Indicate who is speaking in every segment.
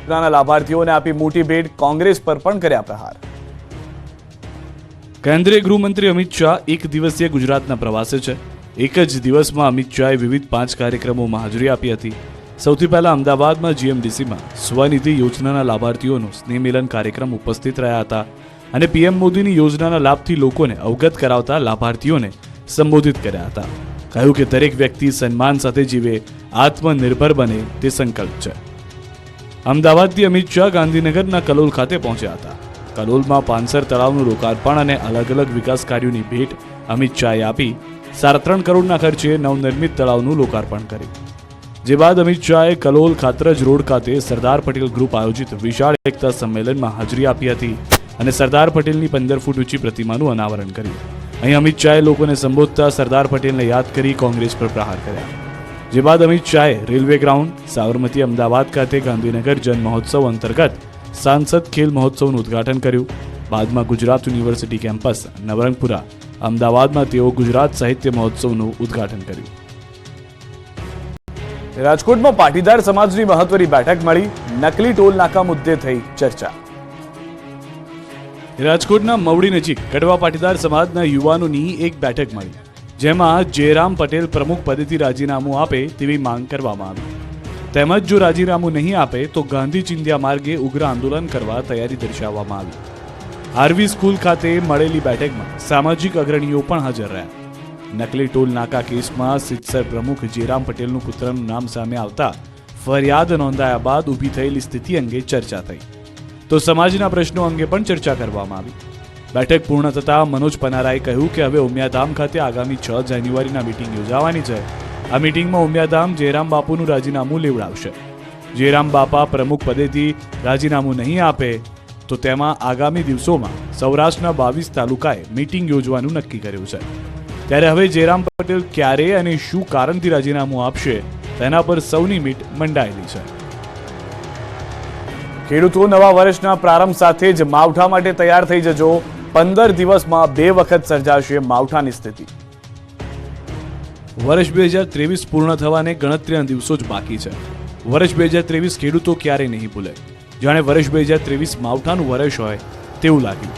Speaker 1: યોજનાના લાભાર્થીઓને આપી મોટી ભેટ, કોંગ્રેસ પર પણ કર્યા પ્રહાર.
Speaker 2: કેન્દ્રીય ગૃહમંત્રી અમિત શાહ એક દિવસીય ગુજરાતના પ્રવાસે છે. એક જ દિવસમાં અમિત શાહે વિવિધ 5 કાર્યક્રમોમાં હાજરી આપી હતી. સૌથી પહેલા અમદાવાદમાં જીએમડીસીમાં સ્વનિધિ યોજનાના લાભાર્થીઓનો સ્નેહમિલન કાર્યક્રમ ઉપસ્થિત રહ્યા હતા અને પીએમ મોદીની યોજનાના લાભથી લોકોને અવગત કરાવતા લાભાર્થીઓને સંબોધિત કર્યા હતા. કહ્યું કે દરેક વ્યક્તિ સન્માન સાથે જીવે, આત્મનિર્ભર બને તે સંકલ્પ છે. અમદાવાદથી અમિત શાહ ગાંધીનગરના કલોલ ખાતે પહોંચ્યા હતા. કલોલમાં પાનસર તળાવનું લોકાર્પણ અને અલગ અલગ વિકાસ કાર્યોની ભેટ અમિત શાહે આપી 3.5 કરોડના ખર્ચે નવનિર્મિત તળાવનું લોકાર્પણ કર્યું. જે બાદ અમિત શાહે કલોલ ખાતરજ રોડ ખાતે સરદાર પટેલ ગ્રુપ આયોજિત વિશાળ એકતા સંમેલનમાં હાજરી આપી હતી અને સરદાર પટેલની 15 ફૂટ ઊંચી પ્રતિમાનું અનાવરણ કર્યું. અહીં અમિત શાહે લોકોને સંબોધતા સરદાર પટેલને યાદ કરી કોંગ્રેસ પર પ્રહાર કર્યા. જે બાદ અમિત શાહે રેલવે ગ્રાઉન્ડ, સાબરમતી, અમદાવાદ ખાતે ગાંધીનગર જન મહોત્સવ અંતર્ગત સાંસદ ખેલ મહોત્સવનું ઉદ્ઘાટન કર્યું. બાદમાં ગુજરાત યુનિવર્સિટી કેમ્પસ નવરંગપુરા, અમદાવાદમાં તેઓ ગુજરાત સાહિત્ય મહોત્સવનું ઉદ્ઘાટન કર્યું.
Speaker 1: રાજકોટમાં પાટીદાર સમાજની મહત્વની બેઠક મળી, નકલી ટોલ નાકા મુદ્દે થઈ ચર્ચા.
Speaker 2: રાજકોટના મવડી નજીક કડવા પાટીદાર સમાજના યુવાનોની એક બેઠક મળી, જેમાં જયરામ પટેલ પ્રમુખ પદેથી રાજીનામું આપે તેવી માંગ કરવામાં આવી. તેમજ જો રાજીનામું નહીં આપે તો ગાંધી ચિંધ્યા માર્ગે ઉગ્ર આંદોલન કરવા તૈયારી દર્શાવવામાં આવી. આરવી સ્કૂલ ખાતે મળેલી બેઠકમાં સામાજિક અગ્રણીઓ પણ હાજર રહ્યા. નકલી ટોલ નાકા કેસમાં સિત્સર પ્રમુખ જયરામ પટેલનું પુત્રનું નામ સામે આવતા ફરિયાદ નોંધાયા બાદ ઊભી થયેલી સ્થિતિ અંગે ચર્ચા થઈ, તો સમાજના પ્રશ્નો અંગે પણ ચર્ચા કરવામાં આવી. બેઠક પૂર્ણ થતાં મનોજ પનારાએ કહ્યું કે હવે ઉમિયાધામ ખાતે આગામી 6 જાન્યુઆરીના મીટિંગ યોજાવાની છે. આ મીટિંગમાં ઉમિયાધામ જયરામ બાપુનું રાજીનામું લેવડાવશે. જયરામ બાપા પ્રમુખ પદેથી રાજીનામું નહીં આપે તો તેમાં આગામી દિવસોમાં સૌરાષ્ટ્રના 22 તાલુકાએ મીટિંગ યોજવાનું નક્કી કર્યું છે. ત્યારે હવે જયરામ પટેલ ક્યારે અને શું કારણથી રાજીનામું આપશે તેના પર સૌની મીટ મંડાયેલી છે.
Speaker 1: ખેડૂતો નવા વર્ષના પ્રારંભ સાથે જ માવઠા માટે તૈયાર થઈ જજો. 15 દિવસમાં 2 વખત સર્જાશે માવઠાની સ્થિતિ.
Speaker 2: વર્ષ 2023 પૂર્ણ થવાને ગણતરીના દિવસો જ બાકી છે. વર્ષ 2023 ખેડૂતો ક્યારેય નહીં ભૂલે. જાણે વર્ષ 2023 માવઠાનું વર્ષ હોય તેવું લાગ્યું.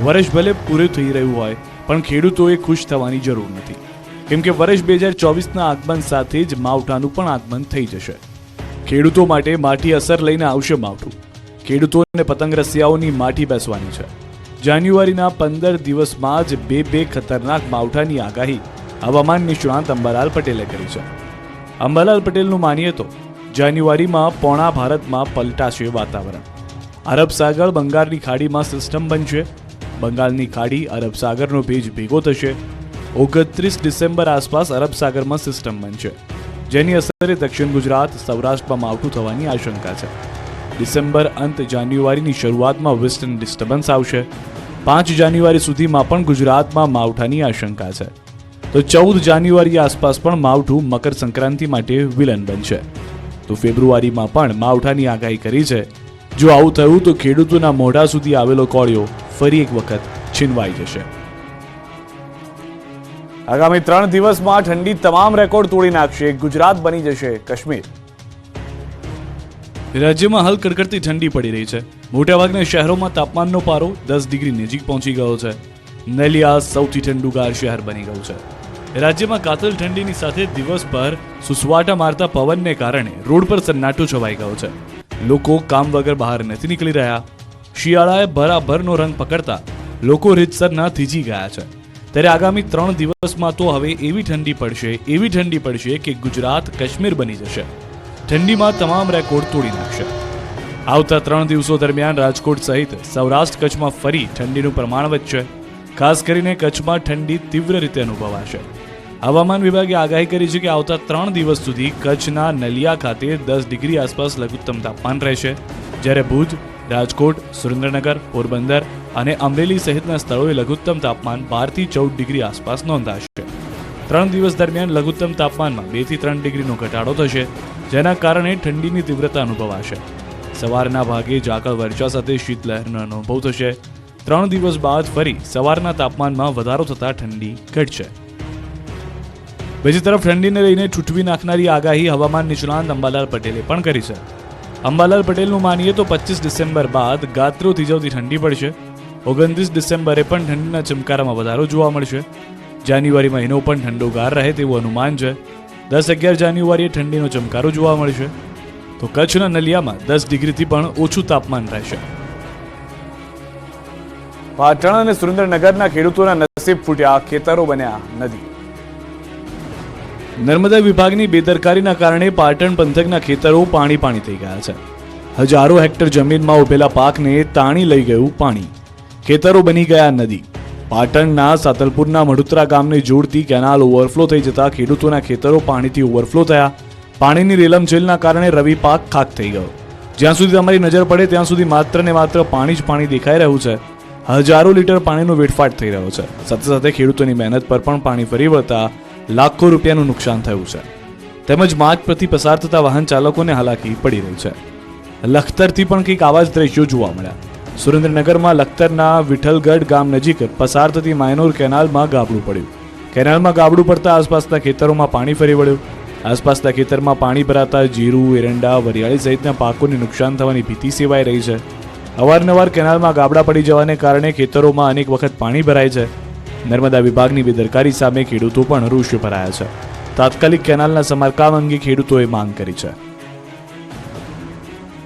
Speaker 2: વર્ષ ભલે પૂરું થઈ રહ્યું હોય પણ ખેડૂતોએ ખુશ થવાની જરૂર નથી, કેમ કે વર્ષ 2024ના આગમન સાથે જ માવઠાનું પણ આગમન થઈ જશે. ખેડૂતો માટે માઠી અસર લઈને આવશે માવઠું. ખેડૂતોને પતંગ રસિયાઓની માઠી બેસવાની છે. જાન્યુઆરીના 15 દિવસમાં જ 2 ખતરનાક માવઠાની આગાહી હવામાન નિષ્ણાંત અંબાલાલ પટેલે કરી છે. અંબાલાલ પટેલનું માનીએ તો જાન્યુઆરીમાં પોણા ભારતમાં પલટાશે વાતાવરણ. અરબ સાગર બંગાળની ખાડીમાં સિસ્ટમ બનશે. બંગાળની ખાડી અરબ સાગરનો ભેજ ભેગો થશે. 29 ડિસેમ્બર આસપાસ અરબ સાગરમાં સિસ્ટમ બનશે, જેની અસરે દક્ષિણ ગુજરાત, સૌરાષ્ટ્રમાં માવઠું થવાની આશંકા છે. ડિસેમ્બર અંત જાન્યુઆરીની શરૂઆતમાં વેસ્ટર્ન ડિસ્ટર્બન્સ આવશે. 5 જાન્યુઆરી સુધીમાં પણ ગુજરાતમાં માવઠાની આશંકા છે. તો 14 જાન્યુઆરી આસપાસ પણ માવઠું મકર સંક્રાંતિ માટે વિલન બનશે. તો ફેબ્રુઆરીમાં પણ માવઠાની આગાહી કરી છે. જો આવું થયું તો ખેડૂતોના મોઢા સુધી આવેલો કોળિયો ફરી એક વખત છીનવાઈ જશે.
Speaker 1: આગામી 3 દિવસમાં ઠંડી તમામ રેકોર્ડ તોડી નાખશે. ગુજરાત બની જશે કાશ્મીર.
Speaker 2: રાજ્યમાં હાલ કડકડતી ઠંડી પડી રહી છે. મોટાભાગના શહેરોમાં તાપમાનનો પારો 10 ડિગ્રી નજીક પહોંચી ગયો છે. નલિયા સૌથી ઠંડુગાર શહેર બની ગયું છે. રાજ્યમાં કાતલ ઠંડીની સાથે દિવસભર સુસવાટા મારતા પવનને કારણે રોડ પર સન્નાટો છવાઈ ગયો છે. લોકો કામ વગર બહાર નથી નીકળી રહ્યા. શિયાળાએ બરાબરનો રંગ પકડતા લોકો રીતસરના થીજી ગયા છે. ત્યારે આગામી 3 દિવસમાં તો હવે એવી ઠંડી પડશે કે ગુજરાત કાશ્મીર બની જશે. ઠંડીમાં તમામ રેકોર્ડ તોડી નાખશે. આવતા 3 દિવસો દરમિયાન રાજકોટ સહિત સૌરાષ્ટ્ર કચ્છમાં ફરી ઠંડીનું પ્રમાણ વધશે. ખાસ કરીને કચ્છમાં ઠંડી તીવ્ર રીતે અનુભવાશે. હવામાન વિભાગે આગાહી કરી છે કે આવતા 3 દિવસ સુધી કચ્છના નલિયા ખાતે 10 ડિગ્રી આસપાસ લઘુત્તમ તાપમાન રહેશે, જ્યારે ભુજ, રાજકોટ, સુરેન્દ્રનગર, પોરબંદર અને અમરેલી સહિતના સ્થળોએ લઘુત્તમ તાપમાન 12 થી 14 ડિગ્રી આસપાસ નોંધાશે. 3 દિવસ દરમિયાન લઘુત્તમ તાપમાનમાં 2 થી 3 ડિગ્રીનો ઘટાડો થશે, જેના કારણે ઠંડીની તીવ્રતા અનુભવાશે. સવારના ભાગે ઝાકળ વર્ષા સાથે શીતલહેરનો અનુભવ થશે. 3 દિવસ બાદ ફરી સવારના તાપમાનમાં વધારો થતા ઠંડી ઘટશે. બીજી તરફ ઠંડીને લઈને ઠૂઠવી નાખનારી આગાહી હવામાન નિષ્ણાંત અંબાલાલ પટેલે પણ કરી છે. અંબાલાલ પટેલનું માનીએ તો 25 ડિસેમ્બર બાદ ગાત્રો થીજાવતી ઠંડી પડશે. 29 ડિસેમ્બરે પણ ઠંડીના ચમકારામાં વધારો જોવા મળશે. જાન્યુઆરી મહિનો પણ ઠંડોગાર રહે તેવું અનુમાન છે. 10-11 જાન્યુઆરીએ ઠંડીનો ચમકારો જોવા મળશે. તો કચ્છના નલિયામાં 10 ડિગ્રીથી પણ ઓછું તાપમાન રહેશે.
Speaker 1: પાટણ અને સુરેન્દ્રનગરના ખેડૂતોના નસીબ ફૂટ્યા, ખેતરો બન્યા નદી.
Speaker 2: નર્મદા વિભાગની બેદરકારીના કારણે પાટણ પંથકના ખેતરો પાણી થઈ ગયા છે. હજારો હેક્ટર જમીનમાં ઉભેલા પાકને તાણી લઈ ગયું પાણી. ખેતરો બની ગયા નદી. પાટણના સાતલપુરના મડુત્રા ગામને જોડતી કેનાલ ઓવરફ્લો થઈ જતા ખેડૂતોના ખેતરો પાણીથી ઓવરફ્લો થયા. પાણીની રેલમછેલના કારણે રવિ પાક ખાક થઈ ગયો. જ્યાં સુધી તમારી નજર પડે ત્યાં સુધી માત્ર ને માત્ર પાણી જ પાણી દેખાઈ રહ્યું છે. હજારો લીટર પાણીનો વેડફાટ થઈ રહ્યો છે. સાથે સાથે ખેડૂતોની મહેનત પર પણ પાણી ફરી વળતા લાખો રૂપિયાનું નુકસાન થયું છે. તેમજ માર્ગ પરથી પસાર થતા વાહન ચાલકોને હાલાકી પડી રહી છે. લખતરથી પણ કંઈક આવા જ દ્રશ્યો જોવા મળ્યા. સુરેન્દ્રનગરમાં લખતરના વિઠ્ઠલગઢ ગામ નજીક પસાર થતી માયનોર કેનાલમાં ગાબડું પડ્યું. કેનાલમાં ગાબડું પડતા આસપાસના ખેતરોમાં પાણી ફરી વળ્યું. આસપાસના ખેતરમાં પાણી ભરાતા જીરું, એરંડા, વરિયાળી સહિતના પાકોને નુકસાન થવાની ભીતિ સેવાઈ રહી છે. અવારનવાર કેનાલમાં ગાબડા પડી જવાને કારણે ખેતરોમાં અનેક વખત પાણી ભરાય છે. નર્મદા વિભાગની બેદરકારી સામે ખેડૂતો પણ રોષે ભરાયા છે. તાત્કાલિક કેનાલના સમારકામ અંગે ખેડૂતોએ માંગ કરી છે.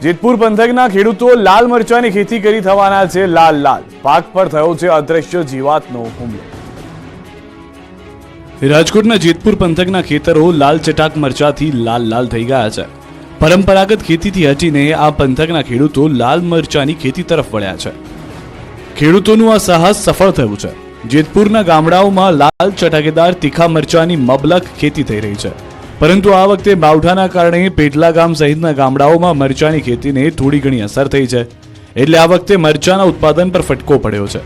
Speaker 1: જેતપુર પંથકના ખેડૂતો લાલ મરચાની ખેતી કરી થવાના છે લાલ લાલ. પાક પર થયો છે અદ્રશ્ય જીવાતનો હુમલો.
Speaker 2: રાજકોટના જેતપુર પંથકના ખેતરો લાલ ચટાક મરચાથી લાલ લાલ થઈ ગયા છે. પરંપરાગત ખેતીથી હટીને આ પંથકના ખેડૂતો લાલ મરચાની ખેતી તરફ વળ્યા છે. ખેડૂતોનું આ સાહસ સફળ થયું છે. જેતપુરના ગામડાઓમાં લાલ ચટાકેદાર તીખા મરચાની મબલખ ખેતી થઈ રહી છે. પરંતુ આ વખતે માવઠાના કારણે પેટલા ગામ સહિતના ગામડાઓમાં મરચાની ખેતીને થોડી ઘણી અસર થઈ છે. એટલે આ વખતે મરચાના ઉત્પાદન પર ફટકો પડ્યો છે.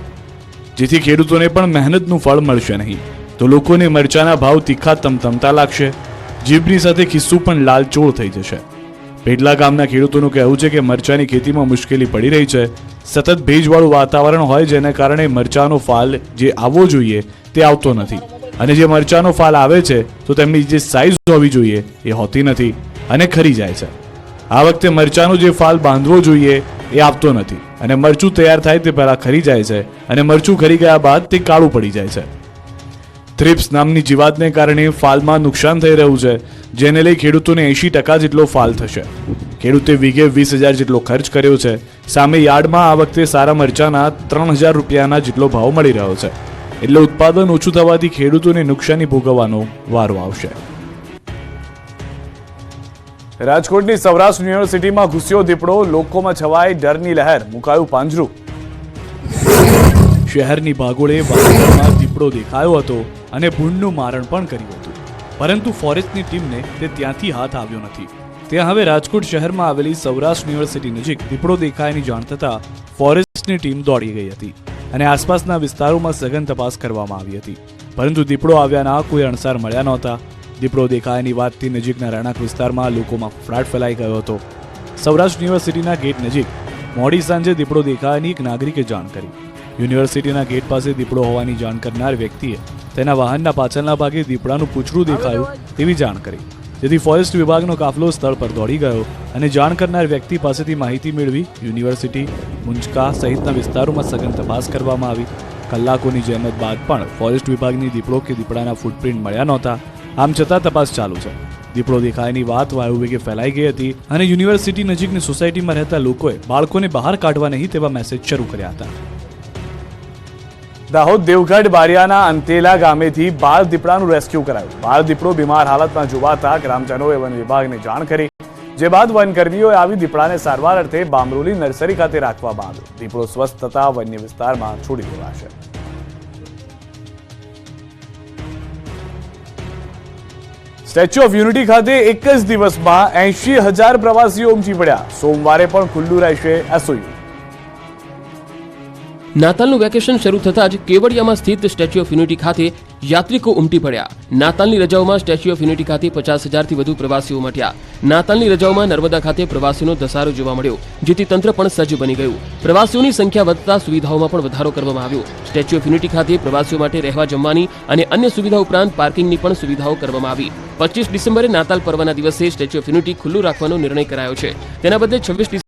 Speaker 2: જેથી ખેડૂતોને પણ મહેનતનું ફળ મળશે નહીં, તો લોકોને મરચાના ભાવ તીખા તમતમતા લાગશે. જીભની સાથે ખિસ્સું પણ લાલચોળ થઈ જશે. પેટલા ગામના ખેડૂતોનું કહેવું છે કે મરચાની ખેતીમાં મુશ્કેલી પડી રહી છે. સતત ભેજવાળું વાતાવરણ હોય જેને કારણે મરચાનો ફાલ જે આવવો જોઈએ તે આવતો નથી, અને જે મરચાનો ફાલ આવે છે તો તેમની જે સાઇઝ હોવી જોઈએ એ હોતી નથી અને ખરી જાય છે. આ વખતે મરચાનો જે ફાલ બાંધવો જોઈએ એ આવતો નથી, અને મરચું તૈયાર થાય તે પહેલા ખરી જાય છે, અને મરચું ખરી ગયા બાદ તે કાળું પડી જાય છે. થ્રિપ્સ નામની જીવાતને કારણે ફાલમાં નુકસાન થઈ રહ્યું છે, જેને લઈ ખેડૂતોને 80% જેટલો ફાલ થશે. ખેડૂતે વીઘે 20,000 જેટલો ખર્ચ કર્યો છે. સામે યાર્ડમાં આ વખતે સારા મરચાના 3,000 રૂપિયાના જેટલો ભાવ મળી રહ્યો છે. એટલે ઉત્પાદન ઓછું થવાથી ખેડૂતોને નુકસાની ભોગવવાનો વારો આવશે.
Speaker 1: રાજકોટની સૌરાષ્ટ્ર યુનિવર્સિટીમાં ઘૂસ્યો દીપડો, લોકોમાં છવાઈ ડરની લહેર, મુકાયું પાંજરું.
Speaker 2: શહેરની ભાગોળે વાતાવરણમાં દીપડો દેખાયો હતો અને ભૂંડનું મારણ પણ કર્યું હતું, પરંતુ ફોરેસ્ટની ટીમને તે ત્યાંથી હાથ આવ્યો નથી. ત્યાં હવે રાજકોટ શહેરમાં આવેલી સૌરાષ્ટ્ર યુનિવર્સિટી નજીક દીપડો દેખાયાની જાણ થતાં ફોરેસ્ટની ટીમ દોડી ગઈ હતી અને આસપાસના વિસ્તારોમાં સઘન તપાસ કરવામાં આવી હતી, પરંતુ દીપડો આવ્યાના કોઈ અણસાર મળ્યા નહોતા. દીપડો દેખાયાની વાતથી નજીકના રહેણાંક વિસ્તારમાં લોકોમાં ફફડાટ ફેલાઈ ગયો હતો. સૌરાષ્ટ્ર યુનિવર્સિટીના ગેટ નજીક મોડી સાંજે દીપડો દેખાયાની એક નાગરિકે જાણ કરી. યુનિવર્સિટીના ગેટ પાસે દીપડો હોવાની જાણ કરનાર વ્યક્તિએ તેના વાહનના પાછળના ભાગે દીપડાનું પૂંછડું દેખાયું તેવી જાણ કરી, જેથી ફોરેસ્ટ વિભાગનો કાફલો સ્થળ પર દોડી ગયો અને જાણ કરનાર વ્યક્તિ પાસેથી માહિતી મેળવી યુનિવર્સિટી, મુંજકા સહિતના વિસ્તારોમાં સઘન તપાસ કરવામાં આવી. કલાકોની જહેમત બાદ પણ ફોરેસ્ટ વિભાગની દીપડો કે દીપડાના ફૂટપ્રિન્ટ મળ્યા નહોતા. આમ છતાં તપાસ ચાલુ છે. દીપડો દેખાયાની વાત વાયુવેગે ફેલાઈ ગઈ હતી અને યુનિવર્સિટી નજીકની સોસાયટીમાં રહેતા લોકોએ બાળકોને બહાર કાઢવા નહીં તેવા મેસેજ શરૂ કર્યા હતા.
Speaker 1: દાહોદ દેવગઢ બારિયાના અંતેલા ગામેથી બાળ દીપડાનું રેસ્ક્યુ કરાયું. બાળ દીપડો બીમાર હાલતમાં જોવાતા ગ્રામજનોએ વન વિભાગને જાણ કરી, જે બાદ વનકર્મીઓએ આવી દીપડાને સારવાર અર્થે બામરોલી નર્સરી ખાતે રાખવામાં આવ્યો. દીપડો સ્વસ્થ થતા વન્ય વિસ્તારમાં છોડી દેવાશે. સ્ટેચ્યુ ઓફ યુનિટી ખાતે એક જ દિવસમાં 80,000 પ્રવાસીઓ ઉમટી પડ્યા. સોમવારે પણ ખુલ્લું રહેશે એસઓયુ.
Speaker 3: નાતાલનું વેકેશન શરૂ થતાં જ કેવડિયામાં સ્થિત સ્ટેચ્યુ ઓફ યુનિટી ખાતે યાત્રિકો ઉમટી પડ્યા. નાતાલની રજાઓમાં સ્ટેચ્યુ ઓફ યુનિટી ખાતે 50,000થી વધુ પ્રવાસીઓ ઉમટ્યા. નાતાલની રજાઓમાં નર્મદા ખાતે પ્રવાસીઓનો ધસારો જોવા મળ્યો, જેથી તંત્ર પણ સજ્જ બની ગયું. પ્રવાસીઓની સંખ્યા વધતા સુવિધાઓમાં પણ વધારો કરવામાં આવ્યો. સ્ટેચ્યુ ઓફ યુનિટી ખાતે પ્રવાસીઓ માટે રહેવા જમવાની અને અન્ય સુવિધા ઉપરાંત પાર્કિંગની પણ સુવિધાઓ કરવામાં આવી. 25 ડિસેમ્બરે નાતાલ પર્વના દિવસે સ્ટેચ્યુ ઓફ યુનિટી ખુલ્લું રાખવાનો નિર્ણય કરાયો છે. તેના બદલે 26